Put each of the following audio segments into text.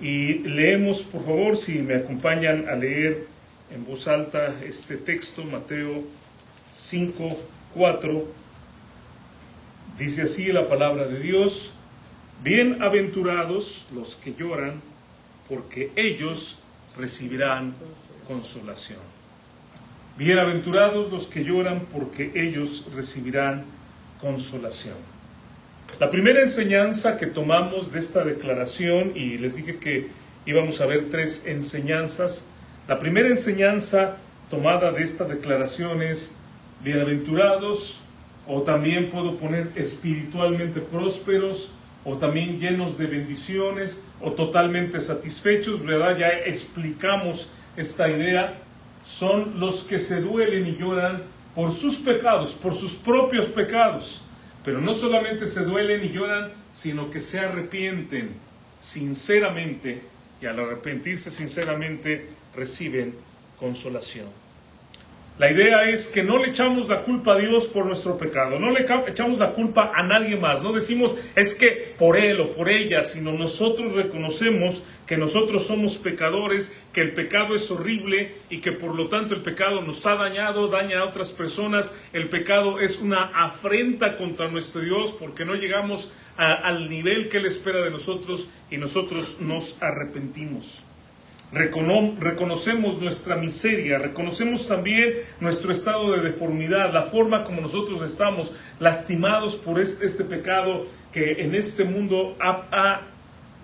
Y leemos, por favor, si me acompañan a leer en voz alta este texto, Mateo 5:4. Dice así la palabra de Dios: bienaventurados los que lloran, porque ellos recibirán consolación. Bienaventurados los que lloran, porque ellos recibirán consolación. La primera enseñanza que tomamos de esta declaración, y les dije que íbamos a ver 3 enseñanzas. La primera enseñanza tomada de esta declaración es bienaventurados, o también puedo poner espiritualmente prósperos, o también llenos de bendiciones, o totalmente satisfechos, ¿verdad? Ya explicamos esta idea. Son los que se duelen y lloran por sus pecados, por sus propios pecados. Pero no solamente se duelen y lloran, sino que se arrepienten sinceramente, y al arrepentirse sinceramente reciben consolación. La idea es que no le echamos la culpa a Dios por nuestro pecado, no le echamos la culpa a nadie más, no decimos es que por él o por ella, sino nosotros reconocemos que nosotros somos pecadores, que el pecado es horrible y que por lo tanto el pecado nos ha dañado, daña a otras personas. El pecado es una afrenta contra nuestro Dios porque no llegamos al nivel que Él espera de nosotros y nosotros nos arrepentimos. Reconocemos nuestra miseria, reconocemos también nuestro estado de deformidad, la forma como nosotros estamos lastimados por este pecado que en este mundo ha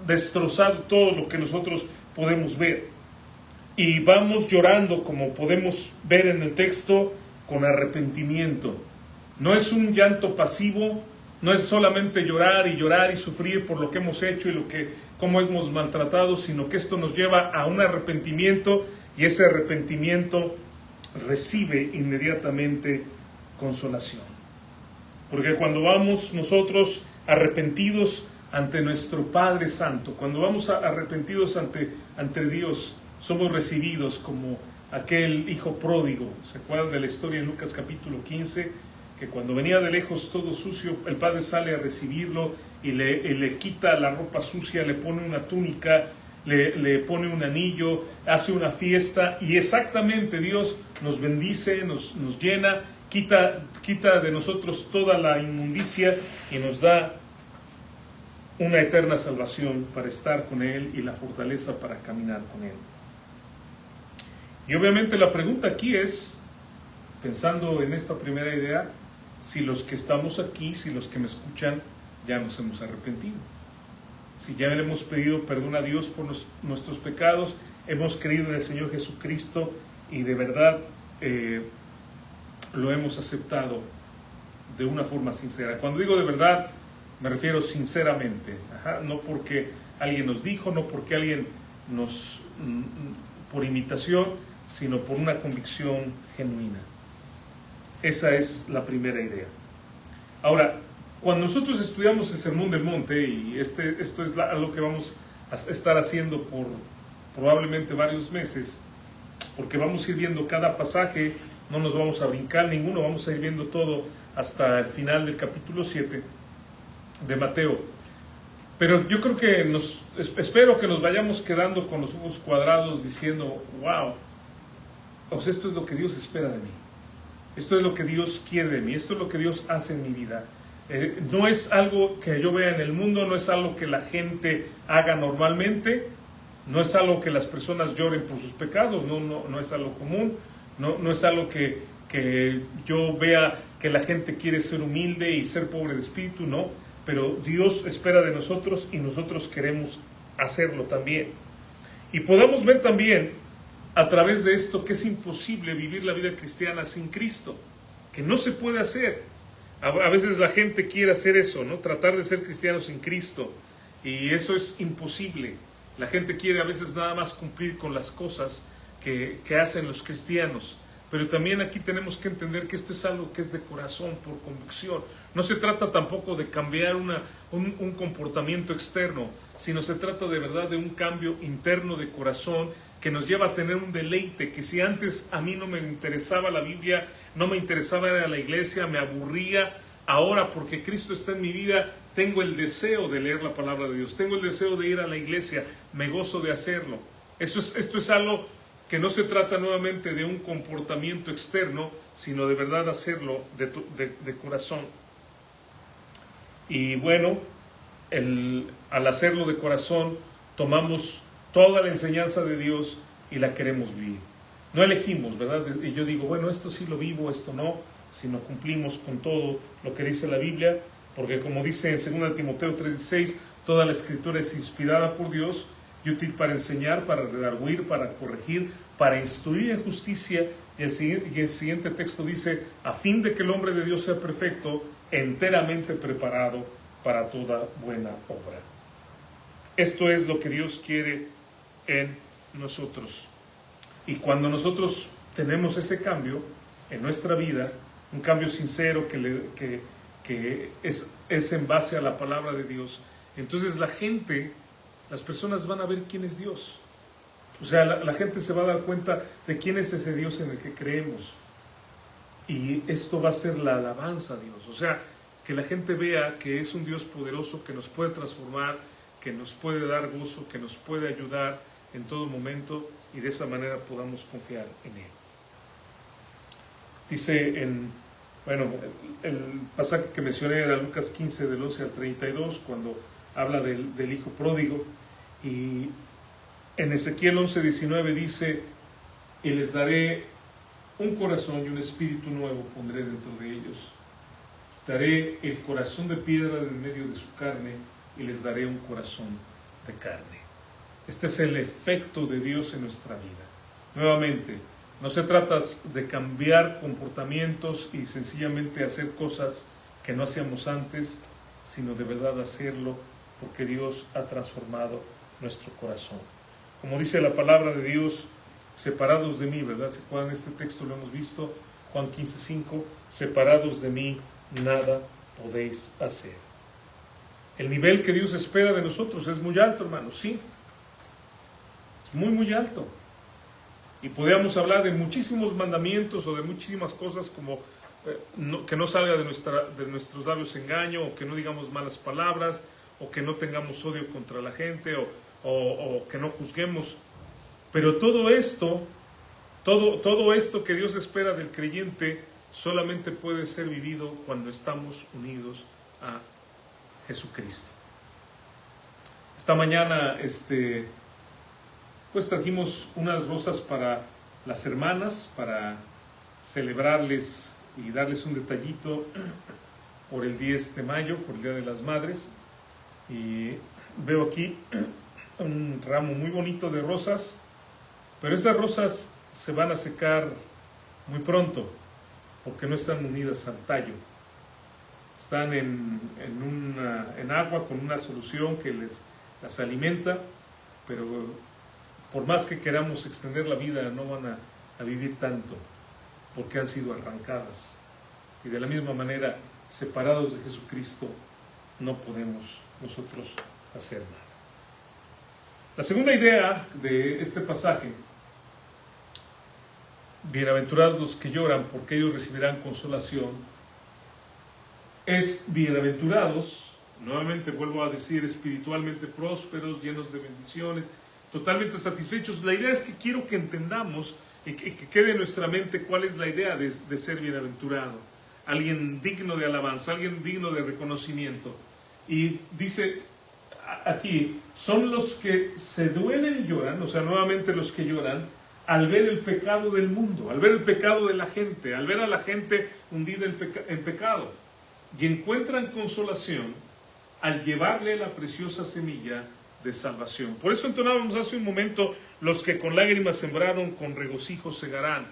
destrozado todo lo que nosotros podemos ver. Y vamos llorando, como podemos ver en el texto, con arrepentimiento. No es un llanto pasivo, no es solamente llorar y sufrir por lo que hemos hecho y cómo hemos maltratado, sino que esto nos lleva a un arrepentimiento, y ese arrepentimiento recibe inmediatamente consolación. Porque cuando vamos nosotros arrepentidos ante nuestro Padre Santo, cuando vamos arrepentidos ante Dios, somos recibidos como aquel hijo pródigo. ¿Se acuerdan de la historia en Lucas capítulo 15? Que cuando venía de lejos todo sucio, el padre sale a recibirlo y le quita la ropa sucia, le pone una túnica, le pone un anillo, hace una fiesta, y exactamente Dios nos bendice, nos llena, quita de nosotros toda la inmundicia y nos da una eterna salvación para estar con Él y la fortaleza para caminar con Él. Y obviamente la pregunta aquí es, pensando en esta primera idea, si los que estamos aquí, si los que me escuchan, ya nos hemos arrepentido. Si ya le hemos pedido perdón a Dios por nuestros pecados, hemos creído en el Señor Jesucristo y de verdad lo hemos aceptado de una forma sincera. Cuando digo de verdad, me refiero sinceramente. No porque alguien nos dijo, no porque alguien por imitación, sino por una convicción genuina. Esa es la primera idea. Ahora, cuando nosotros estudiamos el Sermón del Monte, y esto es algo que vamos a estar haciendo por probablemente varios meses, porque vamos a ir viendo cada pasaje, no nos vamos a brincar ninguno, vamos a ir viendo todo hasta el final del capítulo 7 de Mateo. Pero yo creo que espero que nos vayamos quedando con los ojos cuadrados diciendo, wow, pues esto es lo que Dios espera de mí. Esto es lo que Dios quiere de mí, esto es lo que Dios hace en mi vida. No es algo que yo vea en el mundo, no es algo que la gente haga normalmente, no es algo que las personas lloren por sus pecados, no es algo común, no es algo que yo vea que la gente quiere ser humilde y ser pobre de espíritu, no, pero Dios espera de nosotros y nosotros queremos hacerlo también. Y podamos ver también a través de esto que es imposible vivir la vida cristiana sin Cristo, que no se puede hacer. A veces la gente quiere hacer eso, ¿no? Tratar de ser cristiano sin Cristo, y eso es imposible. La gente quiere a veces nada más cumplir con las cosas que hacen los cristianos, pero también aquí tenemos que entender que esto es algo que es de corazón, por convicción. No se trata tampoco de cambiar un comportamiento externo, sino se trata de verdad de un cambio interno de corazón que nos lleva a tener un deleite, que si antes a mí no me interesaba la Biblia, no me interesaba ir a la iglesia, me aburría, ahora porque Cristo está en mi vida, tengo el deseo de leer la palabra de Dios, tengo el deseo de ir a la iglesia, me gozo de hacerlo. Esto es algo que no se trata nuevamente de un comportamiento externo, sino de verdad hacerlo de corazón. Y bueno, al hacerlo de corazón, tomamos toda la enseñanza de Dios y la queremos vivir. No elegimos, ¿verdad? Y yo digo, bueno, esto sí lo vivo, esto no, sino cumplimos con todo lo que dice la Biblia, porque como dice en 2 Timoteo 3:16, toda la escritura es inspirada por Dios y útil para enseñar, para redarguir, para corregir, para instruir en justicia. Y el siguiente texto dice, a fin de que el hombre de Dios sea perfecto, enteramente preparado para toda buena obra. Esto es lo que Dios quiere en nosotros. Y cuando nosotros tenemos ese cambio en nuestra vida, un cambio sincero que es en base a la palabra de Dios, entonces las personas van a ver quién es Dios. O sea, la gente se va a dar cuenta de quién es ese Dios en el que creemos. Y esto va a ser la alabanza a Dios. O sea, que la gente vea que es un Dios poderoso que nos puede transformar, que nos puede dar gozo, que nos puede ayudar en todo momento, y de esa manera podamos confiar en Él. Dice el pasaje que mencioné era Lucas 15 del 11 al 32, cuando habla del hijo pródigo, y en Ezequiel 11:19 dice, y les daré un corazón y un espíritu nuevo pondré dentro de ellos. Quitaré el corazón de piedra de en medio de su carne y les daré un corazón de carne. Este es el efecto de Dios en nuestra vida. Nuevamente, no se trata de cambiar comportamientos y sencillamente hacer cosas que no hacíamos antes, sino de verdad hacerlo porque Dios ha transformado nuestro corazón. Como dice la palabra de Dios, separados de mí, ¿verdad? ¿Se acuerdan? Este texto lo hemos visto, Juan 15:5, separados de mí, nada podéis hacer. El nivel que Dios espera de nosotros es muy alto, hermanos, sí. Es muy, muy alto. Y podríamos hablar de muchísimos mandamientos o de muchísimas cosas como que no salga de nuestros labios engaño, o que no digamos malas palabras, o que no tengamos odio contra la gente, o que no juzguemos. Pero todo esto que Dios espera del creyente solamente puede ser vivido cuando estamos unidos a Jesucristo. Esta mañana pues trajimos unas rosas para las hermanas, para celebrarles y darles un detallito por el 10 de mayo, por el Día de las Madres. Y veo aquí un ramo muy bonito de rosas, pero esas rosas se van a secar muy pronto porque no están unidas al tallo. Están en agua con una solución que las alimenta, pero por más que queramos extender la vida, no van a vivir tanto porque han sido arrancadas. Y de la misma manera, separados de Jesucristo, no podemos nosotros hacer nada. La segunda idea de este pasaje, bienaventurados los que lloran porque ellos recibirán consolación, es bienaventurados, nuevamente vuelvo a decir, espiritualmente prósperos, llenos de bendiciones, totalmente satisfechos. La idea es que quiero que entendamos y que quede en nuestra mente cuál es la idea de ser bienaventurado. Alguien digno de alabanza, alguien digno de reconocimiento. Y dice aquí, son los que se duelen y lloran, o sea, nuevamente los que lloran, al ver el pecado del mundo, al ver el pecado de la gente, al ver a la gente hundida en pecado, y encuentran consolación al llevarle la preciosa semilla de salvación. Por eso entonábamos hace un momento, los que con lágrimas sembraron, con regocijo segarán.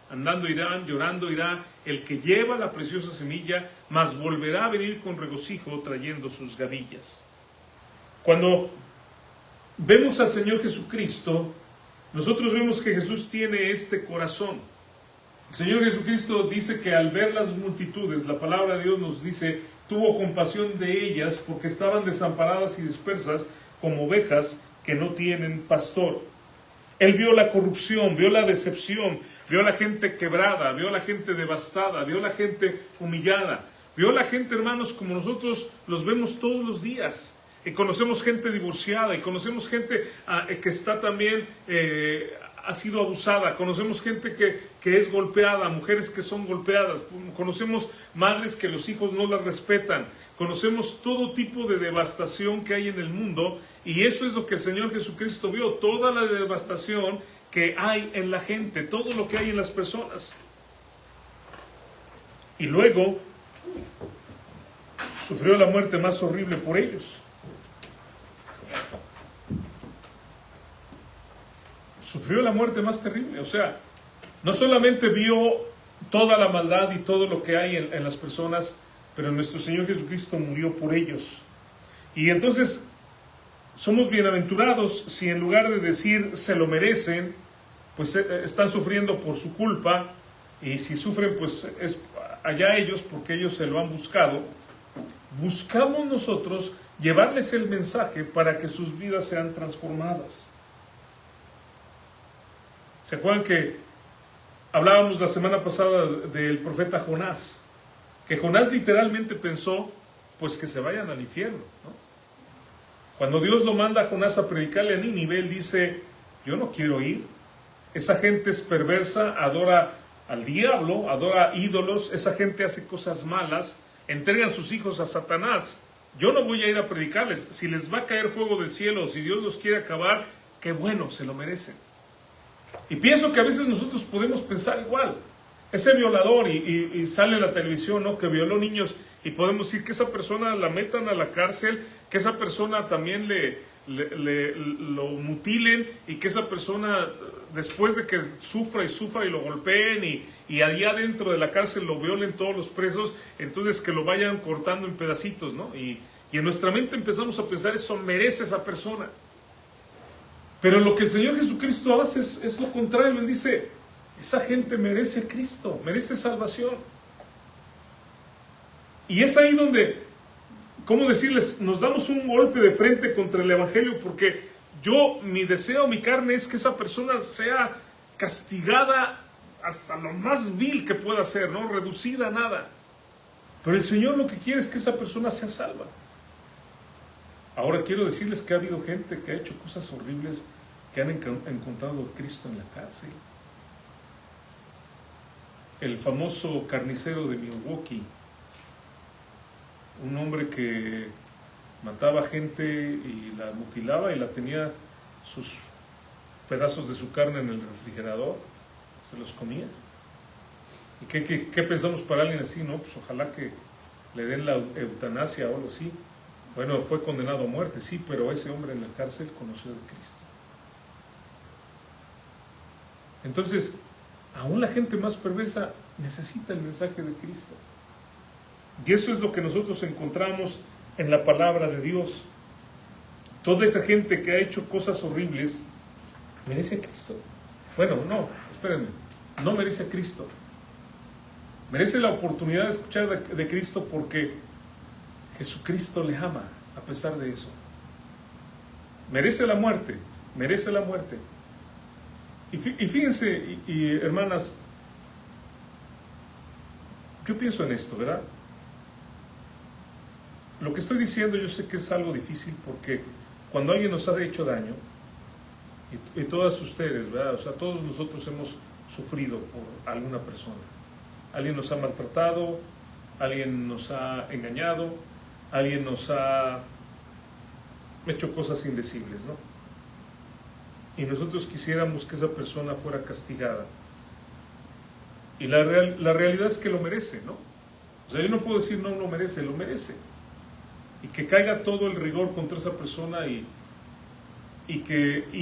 Andando irán, llorando irá el que lleva la preciosa semilla, mas volverá a venir con regocijo trayendo sus gavillas. Cuando vemos al Señor Jesucristo, nosotros vemos que Jesús tiene este corazón. El Señor Jesucristo dice que al ver las multitudes, la palabra de Dios nos dice, tuvo compasión de ellas porque estaban desamparadas y dispersas como ovejas que no tienen pastor. Él vio la corrupción, vio la decepción, vio a la gente quebrada, vio a la gente devastada, vio a la gente humillada, vio a la gente, hermanos, como nosotros los vemos todos los días. y conocemos gente divorciada, y conocemos gente que está también, ha sido abusada, conocemos gente que es golpeada, mujeres que son golpeadas, conocemos madres que los hijos no las respetan, conocemos todo tipo de devastación que hay en el mundo, y eso es lo que el Señor Jesucristo vio, toda la devastación que hay en la gente, todo lo que hay en las personas. Y luego sufrió la muerte más horrible por ellos. Sufrió la muerte más terrible. O sea, no solamente vio toda la maldad y todo lo que hay en las personas, pero nuestro Señor Jesucristo murió por ellos. Y entonces somos bienaventurados si en lugar de decir se lo merecen, pues están sufriendo por su culpa, y si sufren, pues es allá ellos, porque ellos se lo han buscado. Buscamos nosotros llevarles el mensaje para que sus vidas sean transformadas. ¿Se acuerdan que hablábamos la semana pasada del profeta Jonás? Que Jonás literalmente pensó, pues que se vayan al infierno, ¿no? Cuando Dios lo manda a Jonás a predicarle a Nínive, él dice, yo no quiero ir. Esa gente es perversa, adora al diablo, adora ídolos, esa gente hace cosas malas, entregan sus hijos a Satanás. Yo no voy a ir a predicarles. Si les va a caer fuego del cielo, si Dios los quiere acabar, qué bueno, se lo merecen. Y pienso que a veces nosotros podemos pensar igual. Ese violador, y sale en la televisión, ¿no?, que violó niños, y podemos decir que esa persona la metan a la cárcel, que esa persona también lo mutilen, y que esa persona, después de que sufra y lo golpeen, y allá dentro de la cárcel lo violen todos los presos, entonces que lo vayan cortando en pedacitos, ¿no? Y en nuestra mente empezamos a pensar, eso merece esa persona. Pero lo que el Señor Jesucristo hace es lo contrario. Él dice, esa gente merece a Cristo, merece salvación. Y es ahí donde, ¿cómo decirles?, nos damos un golpe de frente contra el Evangelio, porque mi deseo, mi carne es que esa persona sea castigada hasta lo más vil que pueda ser, ¿no?, reducida a nada. Pero el Señor lo que quiere es que esa persona sea salva. Ahora quiero decirles que ha habido gente que ha hecho cosas horribles, que han encontrado a Cristo en la cárcel. El famoso carnicero de Milwaukee, un hombre que mataba gente y la mutilaba y la tenía sus pedazos de su carne en el refrigerador, se los comía. ¿Y qué pensamos para alguien así? No, pues ojalá que le den la eutanasia o algo así. Bueno, fue condenado a muerte, sí, pero ese hombre en la cárcel conoció de Cristo. Entonces, aún la gente más perversa necesita el mensaje de Cristo. Y eso es lo que nosotros encontramos en la palabra de Dios. Toda esa gente que ha hecho cosas horribles merece a Cristo. Bueno, no, espérenme, no merece a Cristo. Merece la oportunidad de escuchar de Cristo porque Jesucristo le ama a pesar de eso. Merece la muerte, merece la muerte. Y fíjense, hermanas, yo pienso en esto, ¿verdad? Lo que estoy diciendo yo sé que es algo difícil porque cuando alguien nos ha hecho daño, y todas ustedes, ¿verdad? O sea, todos nosotros hemos sufrido por alguna persona. Alguien nos ha maltratado, alguien nos ha engañado, alguien nos ha hecho cosas indecibles, ¿no? Y nosotros quisiéramos que esa persona fuera castigada. Y la realidad es que lo merece, ¿no? O sea, yo no puedo decir no lo merece, lo merece. Y que caiga todo el rigor contra esa persona y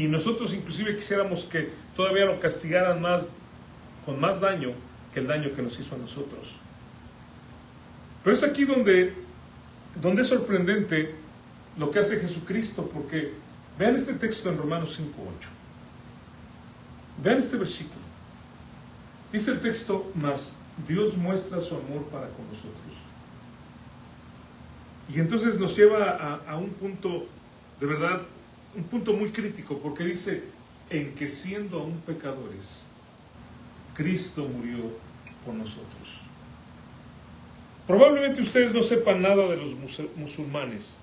nosotros inclusive quisiéramos que todavía lo castigaran más, con más daño que el daño que nos hizo a nosotros. Pero es aquí donde es sorprendente lo que hace Jesucristo, porque vean este texto en Romanos 5:8. Vean este versículo. Dice el texto, mas Dios muestra su amor para con nosotros. Y entonces nos lleva a un punto, de verdad, un punto muy crítico, porque dice, en que siendo aún pecadores, Cristo murió por nosotros. Probablemente ustedes no sepan nada de los musulmanes,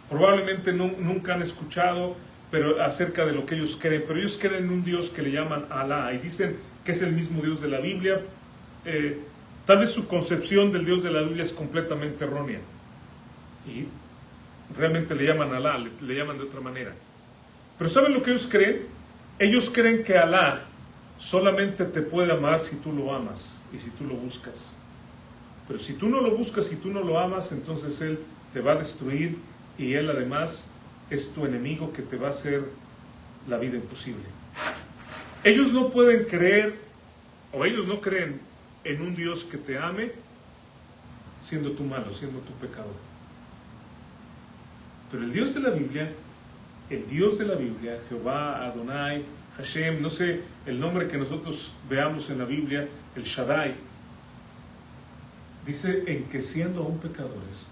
Probablemente nunca han escuchado pero acerca de lo que ellos creen, pero ellos creen en un Dios que le llaman Alá y dicen que es el mismo Dios de la Biblia. Tal vez su concepción del Dios de la Biblia es completamente errónea y realmente le llaman Alá, le llaman de otra manera. Pero ¿saben lo que ellos creen? Ellos creen que Alá solamente te puede amar si tú lo amas y si tú lo buscas. Pero si tú no lo buscas y tú no lo amas, entonces Él te va a destruir y Él además es tu enemigo que te va a hacer la vida imposible. Ellos no pueden creer, o ellos no creen en un Dios que te ame siendo tú malo, siendo tú pecador. Pero el Dios de la Biblia, Jehová, Adonai, Hashem, no sé el nombre que nosotros veamos en la Biblia, el Shaddai, dice en que siendo aún pecadores.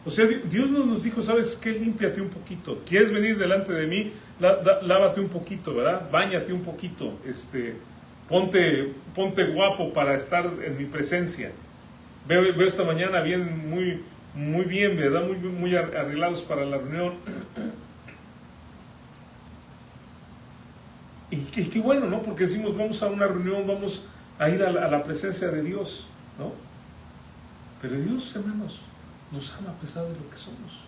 O sea, Dios nos dijo, ¿sabes qué? Límpiate un poquito. ¿Quieres venir delante de mí? Lávate un poquito, ¿verdad? Báñate un poquito. Ponte guapo para estar en mi presencia. Veo esta mañana muy bien, ¿verdad? Muy arreglados para la reunión. Y qué bueno, ¿no? Porque decimos, vamos a una reunión, vamos a ir a la presencia de Dios, ¿no? Pero Dios, hermanos, nos ama a pesar de lo que somos.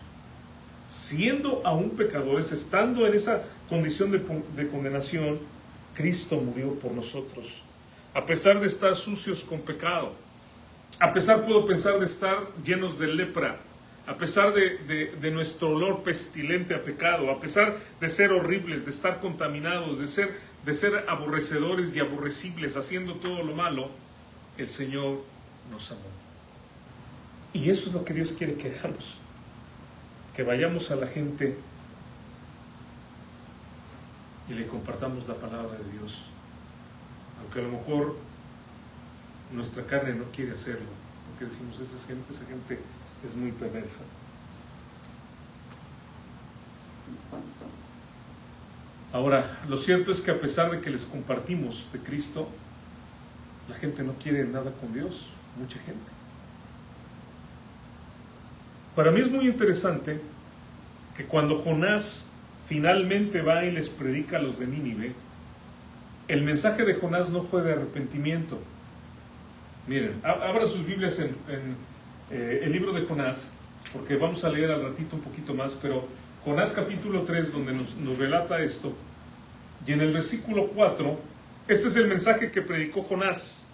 Siendo aún pecadores, estando en esa condición de condenación, Cristo murió por nosotros. A pesar de estar sucios con pecado, a pesar, puedo pensar, de estar llenos de lepra, a pesar de nuestro olor pestilente a pecado, a pesar de ser horribles, de estar contaminados, de ser aborrecedores y aborrecibles, haciendo todo lo malo, el Señor nos amó. Y eso es lo que Dios quiere que hagamos, que vayamos a la gente y le compartamos la palabra de Dios, aunque a lo mejor nuestra carne no quiere hacerlo, porque decimos, esa gente es muy perversa. Ahora, lo cierto es que a pesar de que les compartimos de Cristo, la gente no quiere nada con Dios, mucha gente. Para mí es muy interesante que cuando Jonás finalmente va y les predica a los de Nínive, el mensaje de Jonás no fue de arrepentimiento. Miren, abran sus Biblias en el libro de Jonás, porque vamos a leer al ratito un poquito más, pero Jonás capítulo 3, donde nos relata esto, y en el versículo 4, este es el mensaje que predicó Jonás.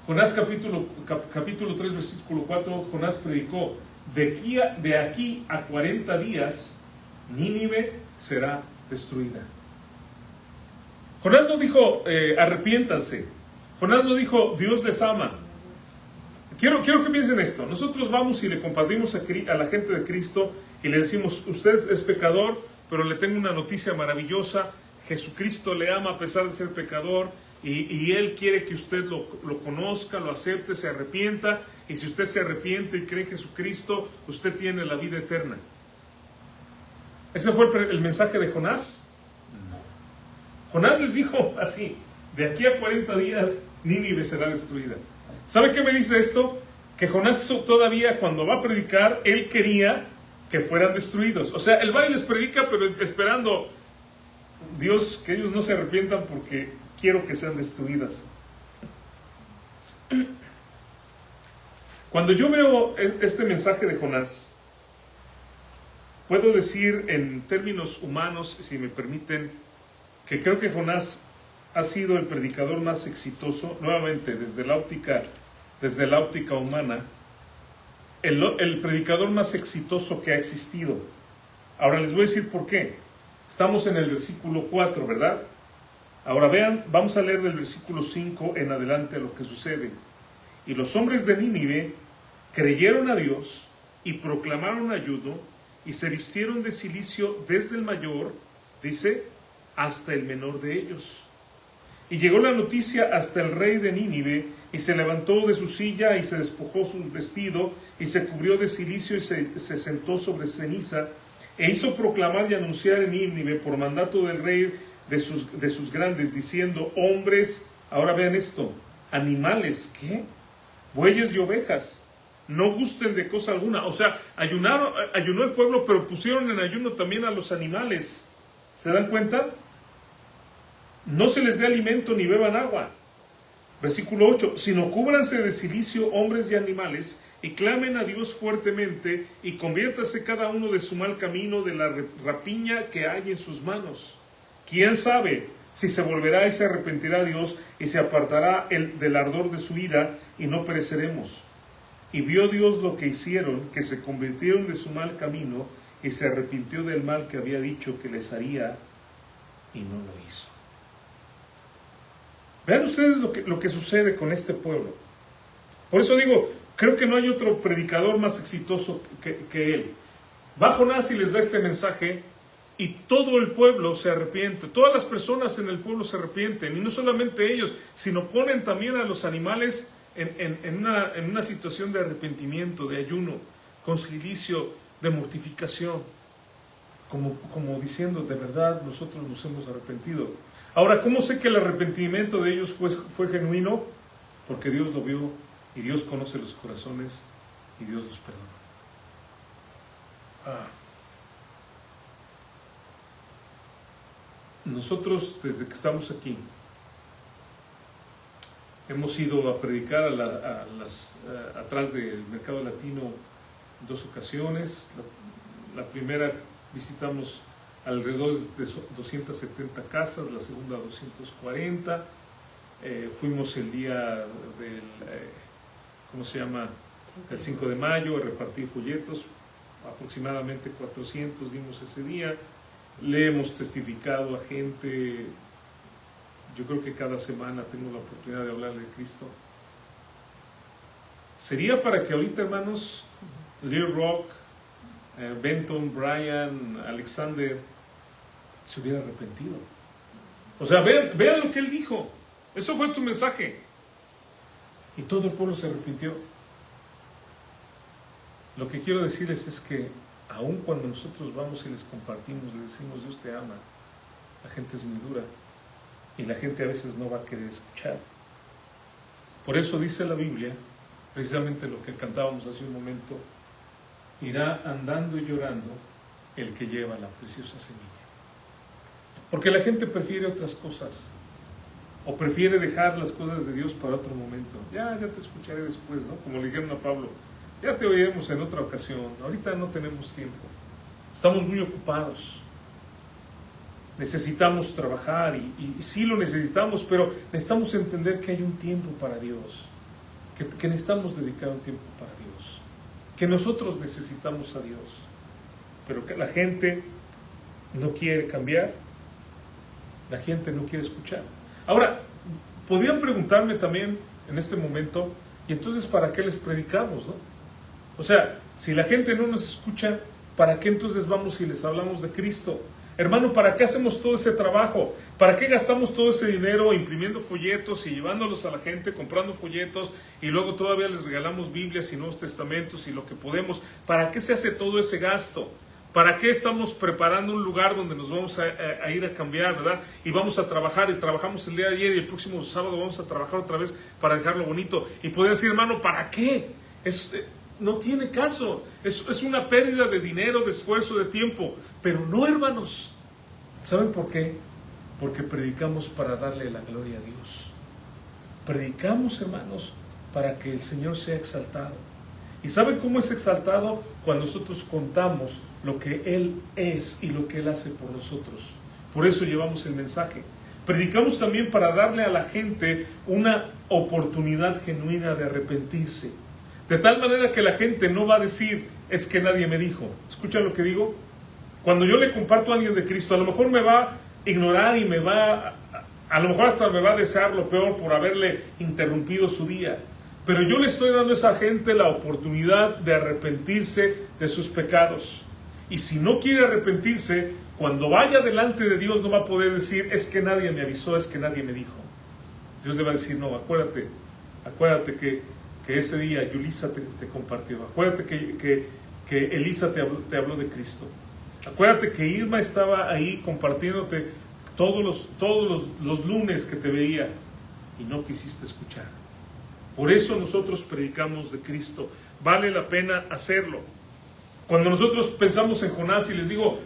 Jonás capítulo 3, versículo 4, Jonás predicó, de aquí a 40 días, Nínive será destruida. Jonás no dijo, arrepiéntanse. Jonás no dijo, Dios les ama. Quiero que piensen esto. Nosotros vamos y le compartimos a la gente de Cristo y le decimos, usted es pecador, pero le tengo una noticia maravillosa. Jesucristo le ama a pesar de ser pecador y Él quiere que usted lo conozca, lo acepte, se arrepienta. Y si usted se arrepiente y cree en Jesucristo, usted tiene la vida eterna. ¿Ese fue el mensaje de Jonás? No. Jonás les dijo así, de aquí a 40 días Nínive será destruida. ¿Sabe qué me dice esto? Que Jonás todavía cuando va a predicar, él quería que fueran destruidos. O sea, él va y les predica, pero esperando, Dios, que ellos no se arrepientan porque quiero que sean destruidas. Cuando yo veo este mensaje de Jonás, puedo decir en términos humanos, si me permiten, que creo que Jonás ha sido el predicador más exitoso, nuevamente desde la óptica humana, el predicador más exitoso que ha existido. Ahora les voy a decir por qué. Estamos en el versículo 4, ¿verdad? Ahora vean, vamos a leer del versículo 5 en adelante lo que sucede. Y los hombres de Nínive creyeron a Dios y proclamaron ayuno y se vistieron de cilicio desde el mayor, dice, hasta el menor de ellos. Y llegó la noticia hasta el rey de Nínive, y se levantó de su silla y se despojó su vestido y se cubrió de cilicio y se sentó sobre ceniza e hizo proclamar y anunciar en Nínive por mandato del rey de sus grandes, diciendo, hombres, ahora vean esto, animales, ¿qué? Bueyes y ovejas, no gusten de cosa alguna. O sea, ayunó el pueblo, pero pusieron en ayuno también a los animales. ¿Se dan cuenta? No se les dé alimento ni beban agua. Versículo 8, sino cúbranse de cilicio hombres y animales, y clamen a Dios fuertemente, y conviértase cada uno de su mal camino, de la rapiña que hay en sus manos. ¿Quién sabe si se volverá y se arrepentirá Dios, y se apartará del ardor de su ira, y no pereceremos? Y vio Dios lo que hicieron, que se convirtieron de su mal camino, y se arrepintió del mal que había dicho que les haría, y no lo hizo. Vean ustedes lo que sucede con este pueblo. Por eso digo, creo que no hay otro predicador más exitoso que él. Va Jonás y les da este mensaje, y todo el pueblo se arrepiente. Todas las personas en el pueblo se arrepienten, y no solamente ellos, sino ponen también a los animales en una situación de arrepentimiento, de ayuno, con cilicio, de mortificación, como diciendo, de verdad nosotros nos hemos arrepentido. Ahora, ¿cómo sé que el arrepentimiento de ellos fue genuino? Porque Dios lo vio, y Dios conoce los corazones, y Dios los perdona. Nosotros, desde que estamos aquí, hemos ido a predicar atrás del mercado latino en 2 ocasiones. La primera visitamos alrededor de 270 casas, la segunda 240. Fuimos el día del, el 5 de mayo, a repartir folletos, aproximadamente 400 dimos ese día. Le hemos testificado a gente, yo creo que cada semana tengo la oportunidad de hablar de Cristo. Sería para que ahorita, hermanos, Little Rock, Benton, Brian, Alexander, se hubiera arrepentido. O sea, vean lo que él dijo. Eso fue tu mensaje. Y todo el pueblo se arrepintió. Lo que quiero decirles es que aun cuando nosotros vamos y les compartimos, les decimos Dios te ama, la gente es muy dura y la gente a veces no va a querer escuchar. Por eso dice la Biblia, precisamente lo que cantábamos hace un momento, irá andando y llorando el que lleva la preciosa semilla. Porque la gente prefiere otras cosas, o prefiere dejar las cosas de Dios para otro momento. Ya te escucharé después, ¿no? Como le dijeron a Pablo, ya te oiremos en otra ocasión, ahorita no tenemos tiempo, estamos muy ocupados, necesitamos trabajar y sí lo necesitamos, pero necesitamos entender que hay un tiempo para Dios, que necesitamos dedicar un tiempo para Dios, que nosotros necesitamos a Dios, pero que la gente no quiere cambiar, la gente no quiere escuchar. Ahora, podrían preguntarme también en este momento, ¿y entonces para qué les predicamos, no? O sea, si la gente no nos escucha, ¿para qué entonces vamos y les hablamos de Cristo? Hermano, ¿para qué hacemos todo ese trabajo? ¿Para qué gastamos todo ese dinero imprimiendo folletos y llevándolos a la gente, comprando folletos, y luego todavía les regalamos Biblias y Nuevos Testamentos y lo que podemos? ¿Para qué se hace todo ese gasto? ¿Para qué estamos preparando un lugar donde nos vamos a ir a cambiar, verdad? Y vamos a trabajar, y trabajamos el día de ayer y el próximo sábado vamos a trabajar otra vez para dejarlo bonito. Y puede decir, hermano, ¿para qué? No tiene caso. Es una pérdida de dinero, de esfuerzo, de tiempo. Pero no, hermanos. ¿Saben por qué? Porque predicamos para darle la gloria a Dios. Predicamos, hermanos, para que el Señor sea exaltado. ¿Y saben cómo es exaltado? Cuando nosotros contamos lo que Él es y lo que Él hace por nosotros. Por eso llevamos el mensaje. Predicamos también para darle a la gente una oportunidad genuina de arrepentirse. De tal manera que la gente no va a decir, es que nadie me dijo. ¿Escucha lo que digo? Cuando yo le comparto a alguien de Cristo, a lo mejor me va a ignorar y a lo mejor hasta me va a desear lo peor por haberle interrumpido su día. Pero yo le estoy dando a esa gente la oportunidad de arrepentirse de sus pecados. Y si no quiere arrepentirse, cuando vaya delante de Dios no va a poder decir, es que nadie me avisó, es que nadie me dijo. Dios le va a decir, no, acuérdate que ese día Yulisa te compartió. Acuérdate que Elisa te habló de Cristo. Acuérdate que Irma estaba ahí compartiéndote todos los lunes que te veía y no quisiste escuchar. Por eso nosotros predicamos de Cristo, vale la pena hacerlo. Cuando nosotros pensamos en Jonás y les digo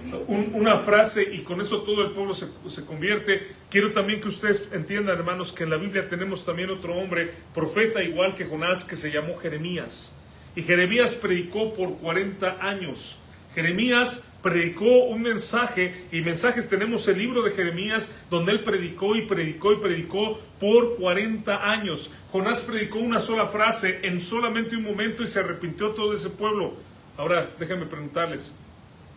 una frase y con eso todo el pueblo se convierte, quiero también que ustedes entiendan, hermanos, que en la Biblia tenemos también otro hombre, profeta igual que Jonás, que se llamó Jeremías. Y Jeremías predicó por 40 años. Jeremías predicó un mensaje, y mensajes tenemos el libro de Jeremías, donde él predicó y predicó y predicó por 40 años. Jonás predicó una sola frase en solamente un momento y se arrepintió todo ese pueblo. Ahora, déjenme preguntarles,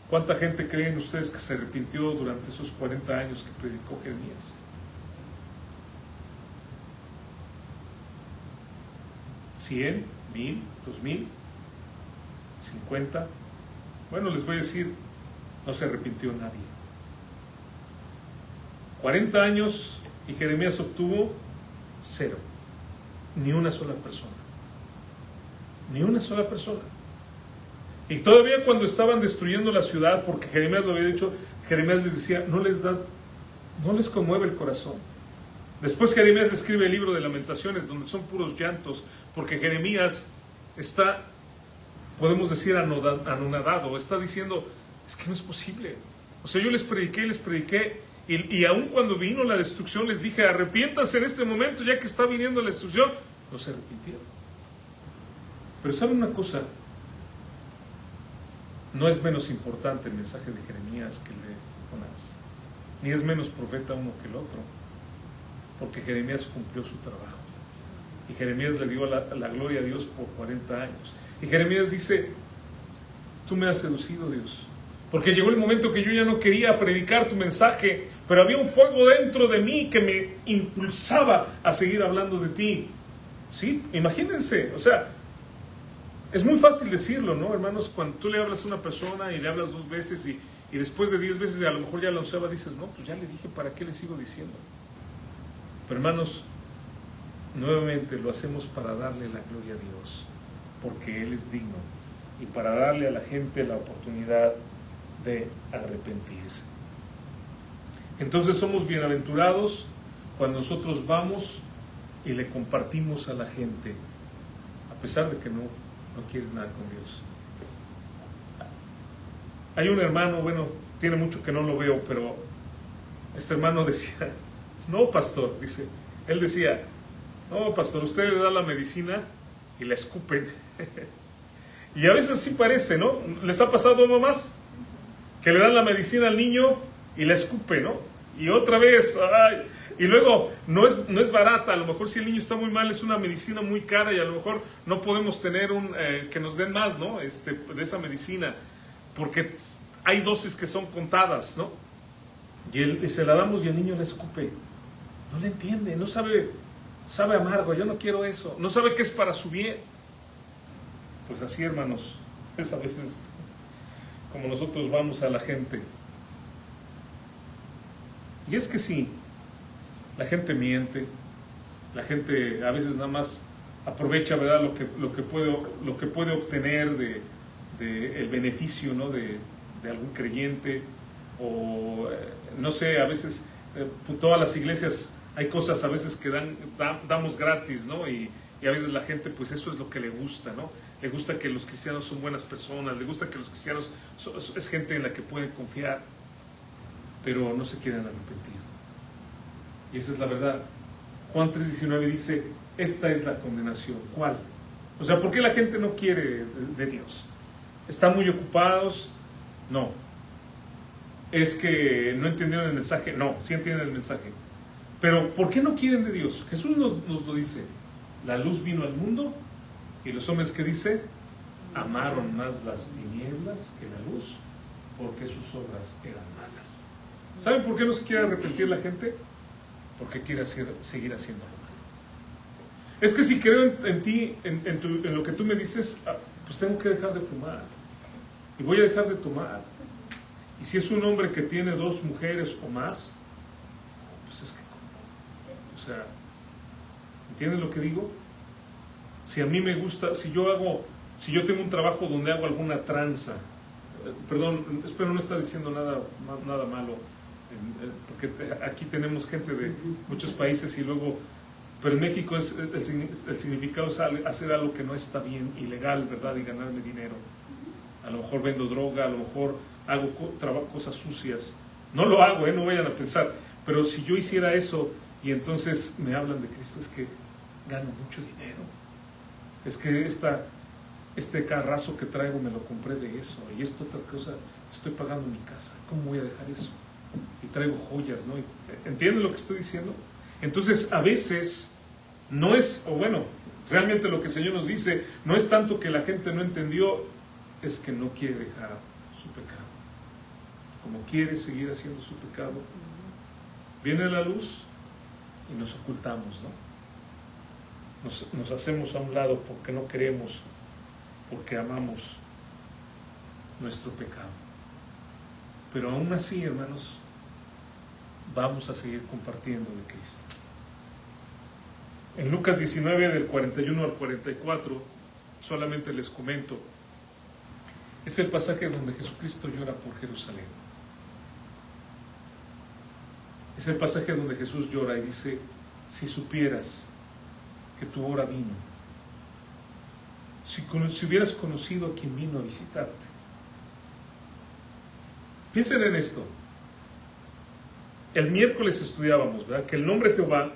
¿cuánta gente creen ustedes que se arrepintió durante esos 40 años que predicó Jeremías? ¿100? ¿1000? ¿2000? ¿50? Bueno, les voy a decir, no se arrepintió nadie. 40 años y Jeremías obtuvo 0. Ni una sola persona. Ni una sola persona. Y todavía cuando estaban destruyendo la ciudad, porque Jeremías lo había dicho, Jeremías les decía, no les conmueve el corazón. Después Jeremías escribe el libro de Lamentaciones, donde son puros llantos, porque Jeremías está, podemos decir, anonadado, está diciendo, es que no es posible. O sea, yo les prediqué, y aun cuando vino la destrucción les dije, arrepiéntanse en este momento, ya que está viniendo la destrucción. No se arrepintieron. Pero ¿saben una cosa? No es menos importante el mensaje de Jeremías que el de Jonás, ni es menos profeta uno que el otro, porque Jeremías cumplió su trabajo, y Jeremías le dio la gloria a Dios por 40 años, y Jeremías dice, tú me has seducido, Dios, porque llegó el momento que yo ya no quería predicar tu mensaje, pero había un fuego dentro de mí que me impulsaba a seguir hablando de ti. ¿Sí? Imagínense, o sea, es muy fácil decirlo, ¿no, hermanos? Cuando tú le hablas a una persona y le hablas 2 veces y después de 10 veces a lo mejor ya la onceava dices, no, pues ya le dije, ¿para qué le sigo diciendo? Pero hermanos, nuevamente lo hacemos para darle la gloria a Dios, porque Él es digno, y para darle a la gente la oportunidad de arrepentirse. Entonces somos bienaventurados cuando nosotros vamos y le compartimos a la gente, a pesar de que no quiere nada con Dios. Hay un hermano, bueno, tiene mucho que no lo veo, pero este hermano decía, no, pastor, dice, él decía, no, pastor, usted le da la medicina y la escupen. Y a veces sí parece, ¿no? ¿Les ha pasado, mamás? Que le dan la medicina al niño y la escupe, ¿no? Y otra vez, ay, y luego no es barata, a lo mejor si el niño está muy mal es una medicina muy cara y a lo mejor no podemos tener que nos den más, ¿no? De esa medicina, porque hay dosis que son contadas, ¿no? Y se la damos y el niño la escupe, no le entiende, no sabe amargo, yo no quiero eso, no sabe que es para su bien. Pues así, hermanos, es a veces como nosotros vamos a la gente. Y es que sí, la gente miente, la gente a veces nada más aprovecha, ¿verdad?, lo que puede obtener de el beneficio, ¿no?, de algún creyente, o no sé, a veces todas las iglesias hay cosas a veces que damos gratis, ¿no? Y a veces la gente, pues eso es lo que le gusta, ¿no? Le gusta que los cristianos son buenas personas, le gusta que los cristianos es gente en la que pueden confiar, pero no se quieren arrepentir. Y esa es la verdad. Juan 3:19 dice, esta es la condenación. ¿Cuál? O sea, ¿por qué la gente no quiere de Dios? ¿Están muy ocupados? No. ¿Es que no entendieron el mensaje? No, sí entienden el mensaje. Pero ¿por qué no quieren de Dios? Jesús nos lo dice. La luz vino al mundo y los hombres, ¿qué dice? Amaron más las tinieblas que la luz, porque sus obras eran malas. ¿Saben por qué no se quiere arrepentir la gente? Porque quiere seguir haciendo lo malo. Es que si creo en ti, en lo que tú me dices, pues tengo que dejar de fumar y voy a dejar de tomar. Y si es un hombre que tiene 2 mujeres o más, pues es que, o sea, ¿entienden lo que digo? Si a mí me gusta, si yo tengo un trabajo donde hago alguna tranza, perdón, espero no estar diciendo nada malo, porque aquí tenemos gente de muchos países y luego Pero en México el significado es hacer algo que no está bien, ilegal, ¿verdad? Y ganarme dinero. A lo mejor vendo droga, a lo mejor hago cosas sucias. No lo hago, no vayan a pensar. Pero si yo hiciera eso y entonces me hablan de Cristo, es que gano mucho dinero. Es que este carrazo que traigo me lo compré de eso. Y esta otra cosa, estoy pagando mi casa. ¿Cómo voy a dejar eso? Y traigo joyas, ¿no? ¿Entienden lo que estoy diciendo? Entonces, a veces no es, o bueno, realmente lo que el Señor nos dice, no es tanto que la gente no entendió, es que no quiere dejar su pecado. Como quiere seguir haciendo su pecado, viene la luz y nos ocultamos, ¿no? Nos hacemos a un lado porque no queremos, porque amamos nuestro pecado. Pero aún así, hermanos, vamos a seguir compartiendo de Cristo. En Lucas 19, del 41 al 44, solamente les comento, es el pasaje donde Jesucristo llora por Jerusalén. Es el pasaje donde Jesús llora y dice, si supieras que tu hora vino, si hubieras conocido a quien vino a visitarte. Piensen en esto. El miércoles estudiábamos, ¿verdad?, que el nombre Jehová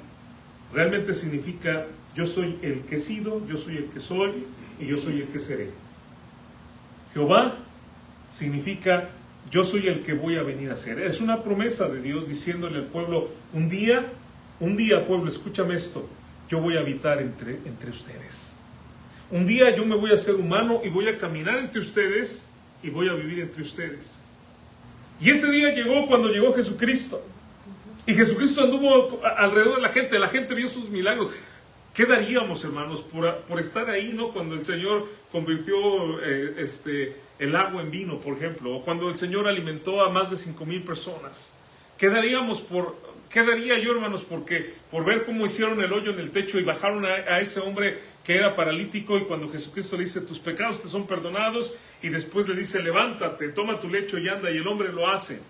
realmente significa yo soy el que he sido, yo soy el que soy y yo soy el que seré. Jehová significa yo soy el que voy a venir a ser. Es una promesa de Dios diciéndole al pueblo, un día pueblo, escúchame esto, yo voy a habitar entre ustedes. Un día yo me voy a hacer humano y voy a caminar entre ustedes y voy a vivir entre ustedes. Y ese día llegó cuando llegó Jesucristo. Y Jesucristo anduvo alrededor de la gente vio sus milagros. ¿Qué daríamos, hermanos, por estar ahí, ¿no? Cuando el Señor convirtió el agua en vino, por ejemplo, o cuando el Señor alimentó a más de 5,000 personas. ¿Qué daría yo, hermanos, por ver cómo hicieron el hoyo en el techo y bajaron a ese hombre que era paralítico, y cuando Jesucristo le dice, tus pecados te son perdonados, y después le dice, levántate, toma tu lecho y anda, y el hombre lo hace.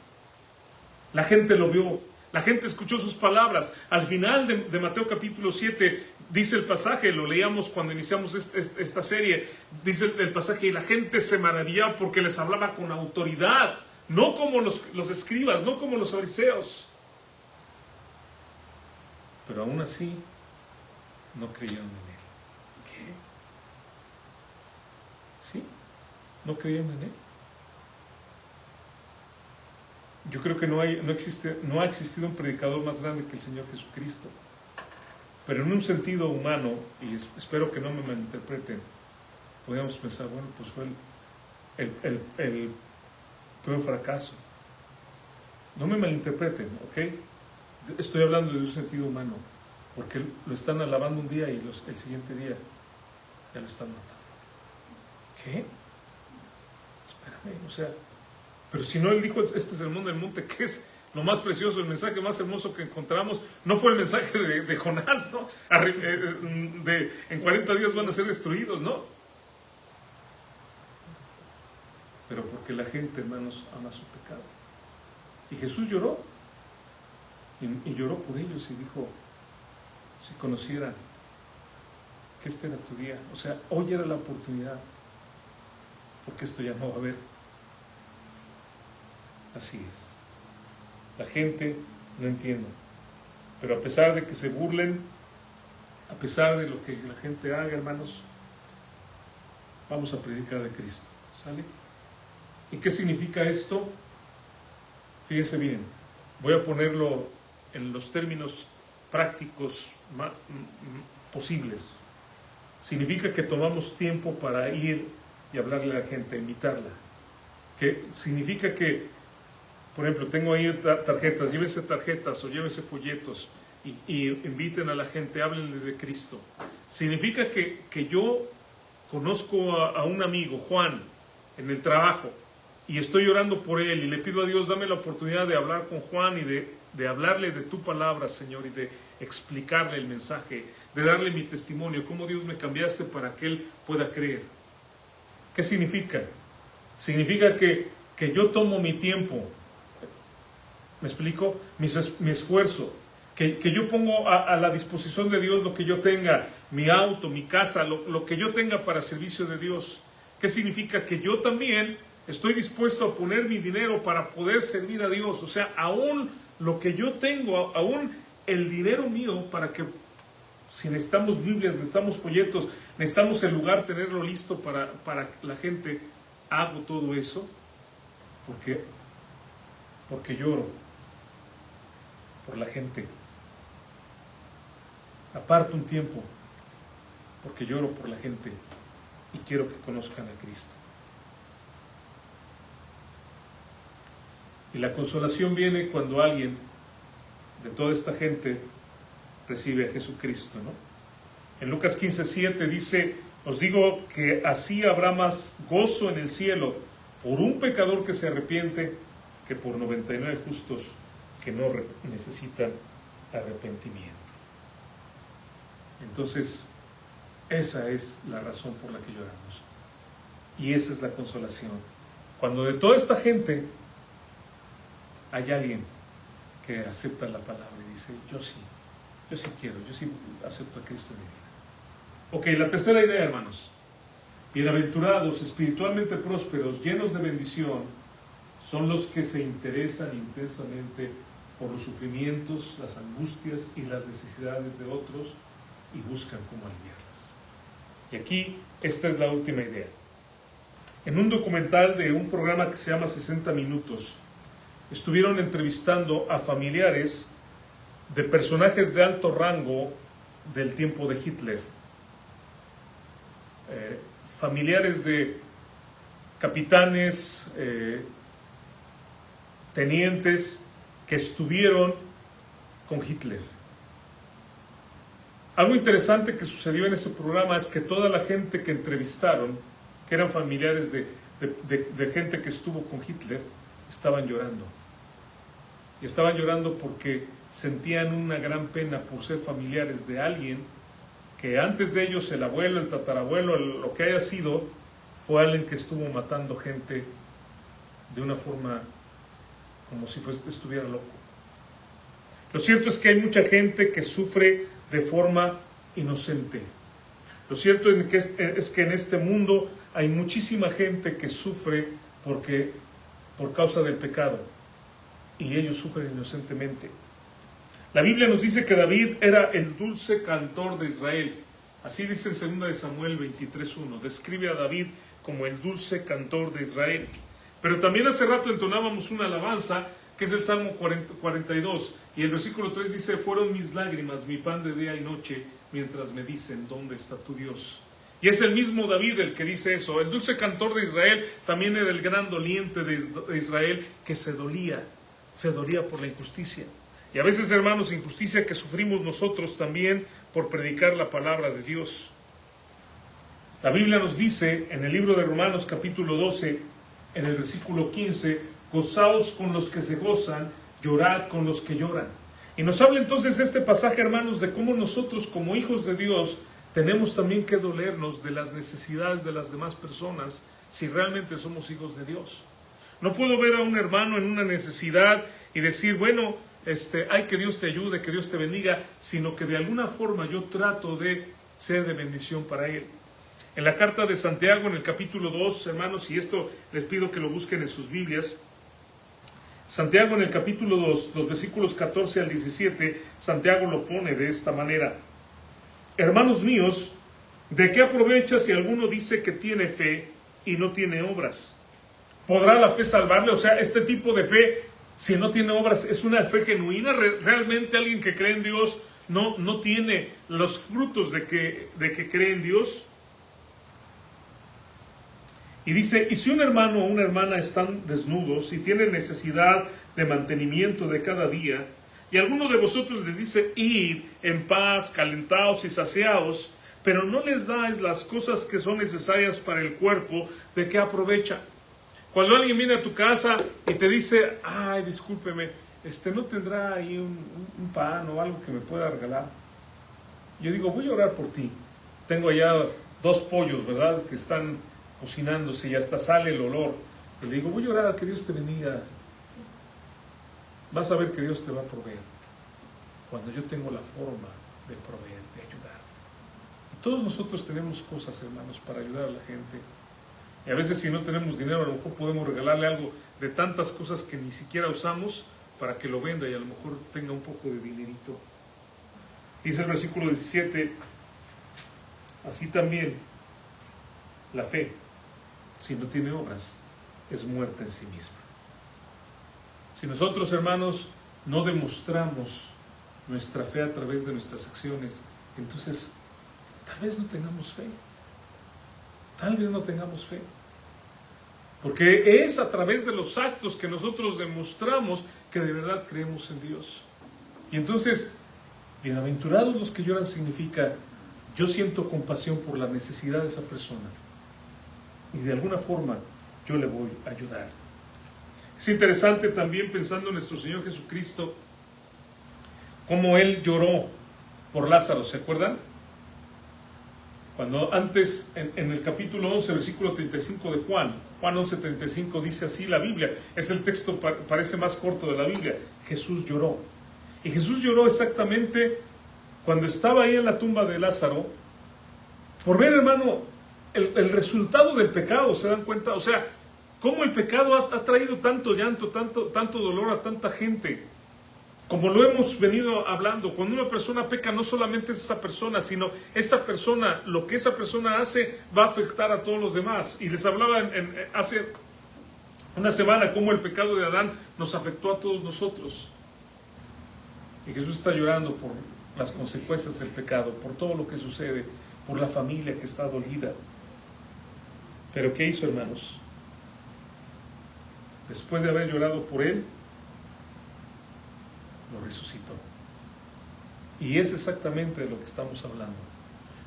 La gente lo vio, la gente escuchó sus palabras. Al final de Mateo capítulo 7, dice el pasaje, lo leíamos cuando iniciamos esta serie, dice el pasaje, y la gente se maravillaba porque les hablaba con autoridad, no como los escribas, no como los fariseos. Pero aún así, no creyeron en él. ¿Qué? ¿Sí? ¿No creyeron en él? Yo creo que no ha existido un predicador más grande que el Señor Jesucristo. Pero en un sentido humano, y espero que no me malinterpreten, podríamos pensar, bueno, pues fue el peor fracaso. No me malinterpreten, ¿ok? Estoy hablando de un sentido humano, porque lo están alabando un día y el siguiente día ya lo están matando. ¿Qué? Espérame, o sea, pero si no, él dijo, este es el sermón del monte, que es lo más precioso, el mensaje más hermoso que encontramos. No fue el mensaje de Jonás, ¿no? En 40 días van a ser destruidos, ¿no? Pero porque la gente, hermanos, ama su pecado. Y Jesús lloró. Y lloró por ellos y dijo, si conocieran que este era tu día, o sea, hoy era la oportunidad, porque esto ya no va a haber. Así es. La gente no entiende. Pero a pesar de que se burlen, a pesar de lo que la gente haga, hermanos, vamos a predicar de Cristo. ¿Sale? ¿Y qué significa esto? Fíjense bien. Voy a ponerlo en los términos prácticos posibles. Significa que tomamos tiempo para ir y hablarle a la gente, invitarla. Que significa que, por ejemplo, tengo ahí tarjetas, llévense tarjetas o llévense folletos y inviten a la gente, háblenle de Cristo. Significa que yo conozco a un amigo, Juan, en el trabajo, y estoy orando por él y le pido a Dios, dame la oportunidad de hablar con Juan y de hablarle de tu palabra, Señor, y de explicarle el mensaje, de darle mi testimonio, cómo Dios me cambiaste para que él pueda creer. ¿Qué significa? Significa que yo tomo mi tiempo, ¿me explico? Mi esfuerzo, que yo pongo a la disposición de Dios lo que yo tenga, mi auto, mi casa, lo que yo tenga para servicio de Dios. ¿Qué significa? Que yo también estoy dispuesto a poner mi dinero para poder servir a Dios. O sea, aún lo que yo tengo, aún el dinero mío, para que, si necesitamos Biblias, necesitamos folletos, necesitamos el lugar, tenerlo listo para la gente, hago todo eso. ¿Por qué? Porque lloro por la gente. Aparto un tiempo porque lloro por la gente y quiero que conozcan a Cristo. Y la consolación viene cuando alguien de toda esta gente recibe a Jesucristo, ¿no? En Lucas 15:7 dice: os digo que así habrá más gozo en el cielo por un pecador que se arrepiente que por 99 justos que no necesitan arrepentimiento. Entonces, esa es la razón por la que lloramos. Y esa es la consolación. Cuando de toda esta gente hay alguien que acepta la palabra y dice: yo sí quiero, yo sí acepto a Cristo en mi vida. Ok, la tercera idea, hermanos. Bienaventurados, espiritualmente prósperos, llenos de bendición, son los que se interesan intensamente por los sufrimientos, las angustias y las necesidades de otros y buscan cómo aliviarlas. Y aquí, esta es la última idea. En un documental de un programa que se llama 60 Minutos, estuvieron entrevistando a familiares de personajes de alto rango del tiempo de Hitler. Familiares de capitanes, tenientes que estuvieron con Hitler. Algo interesante que sucedió en ese programa es que toda la gente que entrevistaron, que eran familiares de gente que estuvo con Hitler, estaban llorando. Y estaban llorando porque sentían una gran pena por ser familiares de alguien que antes de ellos, el abuelo, el tatarabuelo, lo que haya sido, fue alguien que estuvo matando gente de una forma como si estuviera loco. Lo cierto es que hay mucha gente que sufre de forma inocente. Lo cierto es que en este mundo hay muchísima gente que sufre por causa del pecado, y ellos sufren inocentemente. La Biblia nos dice que David era el dulce cantor de Israel. Así dice en 2 de Samuel 23:1. Describe a David como el dulce cantor de Israel. Pero también hace rato entonábamos una alabanza, que es el Salmo 42. Y el versículo 3 dice: fueron mis lágrimas, mi pan de día y noche, mientras me dicen, ¿dónde está tu Dios? Y es el mismo David el que dice eso. El dulce cantor de Israel también era el gran doliente de Israel, que se dolía por la injusticia. Y a veces, hermanos, injusticia que sufrimos nosotros también por predicar la palabra de Dios. La Biblia nos dice en el libro de Romanos capítulo 12, en el versículo 15, gozaos con los que se gozan, llorad con los que lloran. Y nos habla entonces este pasaje, hermanos, de cómo nosotros como hijos de Dios tenemos también que dolernos de las necesidades de las demás personas si realmente somos hijos de Dios. No puedo ver a un hermano en una necesidad y decir, bueno, ay, que Dios te ayude, que Dios te bendiga, sino que de alguna forma yo trato de ser de bendición para él. En la carta de Santiago, en el capítulo 2, hermanos, y esto les pido que lo busquen en sus Biblias, Santiago en el capítulo 2, los versículos 14 al 17, Santiago lo pone de esta manera: hermanos míos, ¿de qué aprovecha si alguno dice que tiene fe y no tiene obras? ¿Podrá la fe salvarle? O sea, este tipo de fe, si no tiene obras, ¿es una fe genuina? ¿Realmente alguien que cree en Dios no tiene los frutos de que cree en Dios? Y dice, y si un hermano o una hermana están desnudos y tienen necesidad de mantenimiento de cada día, y alguno de vosotros les dice, id en paz, calentaos y saciaos, pero no les dais las cosas que son necesarias para el cuerpo, ¿de qué aprovecha? Cuando alguien viene a tu casa y te dice, ay, discúlpeme, ¿no tendrá ahí un pan o algo que me pueda regalar? Yo digo, voy a orar por ti. Tengo allá 2 pollos, ¿verdad?, que están cocinándose y hasta sale el olor. Y le digo, voy a orar a que Dios te bendiga. Vas a ver que Dios te va a proveer. cuando yo tengo la forma de proveer, de ayudar. Y todos nosotros tenemos cosas, hermanos, para ayudar a la gente. Y a veces si no tenemos dinero, a lo mejor podemos regalarle algo de tantas cosas que ni siquiera usamos para que lo venda y a lo mejor tenga un poco de dinerito. Dice el versículo 17, así también la fe, si no tiene obras, es muerta en sí misma. Si nosotros, hermanos, no demostramos nuestra fe a través de nuestras acciones, entonces tal vez no tengamos fe. Tal vez no tengamos fe. Porque es a través de los actos que nosotros demostramos que de verdad creemos en Dios. Y entonces, bienaventurados los que lloran significa, yo siento compasión por la necesidad de esa persona. Y de alguna forma, yo le voy a ayudar. Es interesante también pensando en nuestro Señor Jesucristo, cómo Él lloró por Lázaro, ¿se acuerdan? Cuando antes, en el capítulo 11, versículo 35 de Juan 11:35 dice así la Biblia, es el texto, parece más corto de la Biblia, Jesús lloró. Y Jesús lloró exactamente cuando estaba ahí en la tumba de Lázaro, por ver, hermano, el resultado del pecado, ¿se dan cuenta? O sea, cómo el pecado ha traído tanto llanto, tanto dolor a tanta gente. Como lo hemos venido hablando, cuando una persona peca no solamente es esa persona, sino esa persona, lo que esa persona hace va a afectar a todos los demás. Y les hablaba hace una semana cómo el pecado de Adán nos afectó a todos nosotros. Y Jesús está llorando por las consecuencias del pecado, por todo lo que sucede, por la familia que está dolida. Pero ¿qué hizo, hermanos? Después de haber llorado por él, lo resucitó. Y es exactamente de lo que estamos hablando.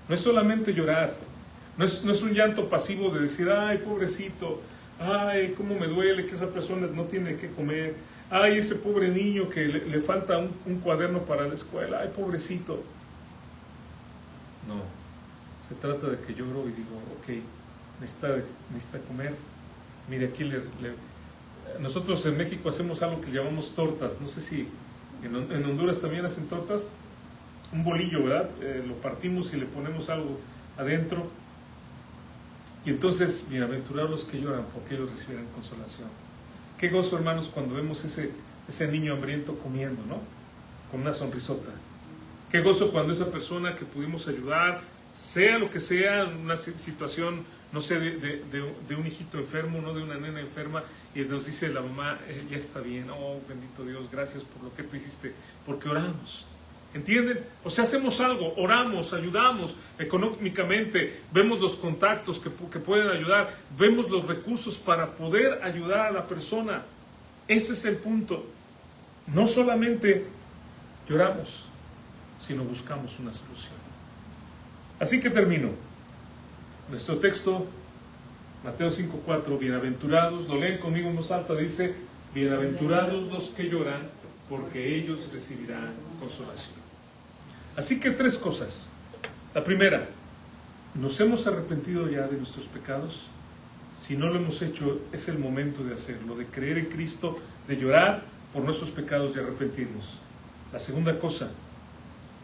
No es solamente llorar, no es un llanto pasivo de decir, ay, pobrecito, ay, cómo me duele que esa persona no tiene que comer, ay, ese pobre niño que le falta un cuaderno para la escuela, ay, pobrecito. No, se trata de que lloro y digo, ok, necesita comer. Mire, aquí nosotros en México hacemos algo que llamamos tortas, no sé si en Honduras también hacen tortas, un bolillo, ¿verdad? Lo partimos y le ponemos algo adentro. Y entonces, bienaventurados los que lloran, porque ellos recibirán consolación. Qué gozo, hermanos, cuando vemos ese niño hambriento comiendo, ¿no? Con una sonrisota. Qué gozo cuando esa persona que pudimos ayudar, sea lo que sea, una situación, no sé, de un hijito enfermo, no de una nena enferma, y nos dice la mamá, ya está bien, oh, bendito Dios, gracias por lo que tú hiciste, porque oramos. ¿Entienden? O sea, hacemos algo, oramos, ayudamos económicamente, vemos los contactos que pueden ayudar, vemos los recursos para poder ayudar a la persona. Ese es el punto. No solamente lloramos, sino buscamos una solución. Así que termino. Nuestro texto, Mateo 5:4, bienaventurados, lo leen conmigo en voz alta, dice, bienaventurados los que lloran, porque ellos recibirán consolación. Así que 3 cosas. La primera, ¿nos hemos arrepentido ya de nuestros pecados? Si no lo hemos hecho, es el momento de hacerlo, de creer en Cristo, de llorar por nuestros pecados y arrepentirnos. La segunda cosa,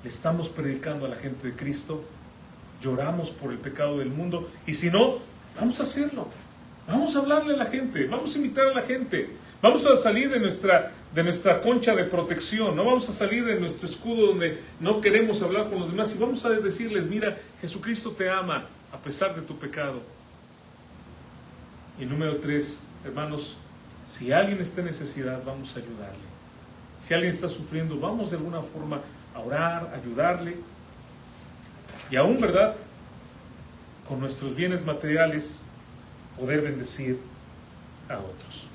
le estamos predicando a la gente de Cristo, lloramos por el pecado del mundo, y si no, vamos a hacerlo. Vamos a hablarle a la gente, vamos a invitar a la gente, vamos a salir de nuestra concha de protección, no vamos a salir de nuestro escudo donde no queremos hablar con los demás, y vamos a decirles, mira, Jesucristo te ama a pesar de tu pecado. Y número 3, hermanos, si alguien está en necesidad, vamos a ayudarle. Si alguien está sufriendo, vamos de alguna forma a orar, a ayudarle. Y aún, ¿verdad?, con nuestros bienes materiales, poder bendecir a otros.